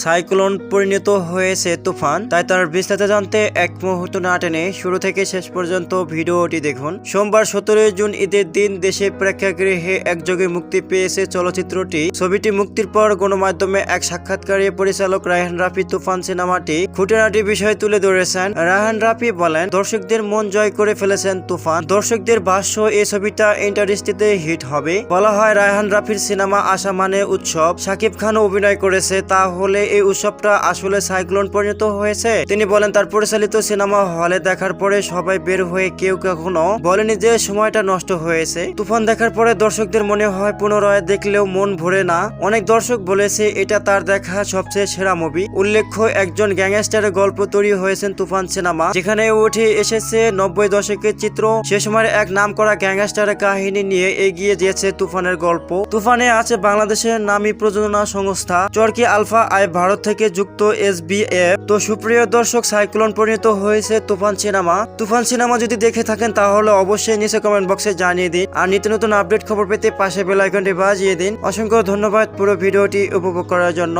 Cyclone পরিণত হয়েছে তুফান, তাই তার বিস্তারিত জানতে এক মুহূর্ত না টেনে শুরু থেকে শেষ পর্যন্ত ভিডিওটি দেখুন। সোমবার 17 জুন ঈদের দিন দেশে প্রেক্ষাগৃহে একযোগে মুক্তি পেয়েছে চলচ্চিত্রটি। ছবিটি মুক্তির পর গণমাধ্যমে এক সাক্ষাৎকারে পরিচালক রায়হান রাফি তুফান সিনেমাটি খুঁটিনাটি বিষয় তুলে ধরেছেন। রায়হান রাফি বলেন, দর্শকদের মন জয় করে ফেলেছেন তুফান। দর্শকদের ভাষ্য, এই ছবিটা ইন্ডাস্ট্রিতে হিট হবে। বলা হয়, রায়হান রাফির সিনেমা আসা মানে উৎসব। শাকিব খানও অভিনয় করেছে, তাহলে এই উৎসবটা আসলে সাইক্লোন পরিণত হয়েছে। তিনি বলেন, তার পরিচালিত সিনেমা হলে দেখার পরে সবাই বের হয়ে কেউ কখনো বলেনি যে সময়টা নষ্ট হয়েছে। তুফান দেখার পরে দর্শকদের মনে হয় পুনরায় দেখলেও মন ভরে না। অনেক দর্শক বলেছে এটা তার দেখা সবচেয়ে সেরা মুভি। উল্লেখ্য, একজন গ্যাংস্টারের গল্প তৈরি হয়েছেন তুফান সিনেমা, যেখানে উঠে এসেছে 90 দশকের চিত্র। সে সময়ের এক নামকরা গ্যাংস্টারের কাহিনী নিয়ে এগিয়ে দিয়েছে তুফানের গল্প। তুফানে আছে বাংলাদেশের নামী প্রযোজনা সংস্থা চরকি আলফা আই, ভারত থেকে যুক্ত SBF। তো সুপ্রিয় দর্শক, সাইক্লোন পরিণত হয়েছে তুফান সিনেমা যদি দেখে থাকেন তাহলে অবশ্যই নিচে কমেন্ট বক্সে জানিয়ে দিন। আর নিত্য নতুন আপডেট খবর পেতে পাশে বেল আইকনটি বাজিয়ে দিন। অসংখ্য ধন্যবাদ পুরো ভিডিওটি উপভোগ করার জন্য।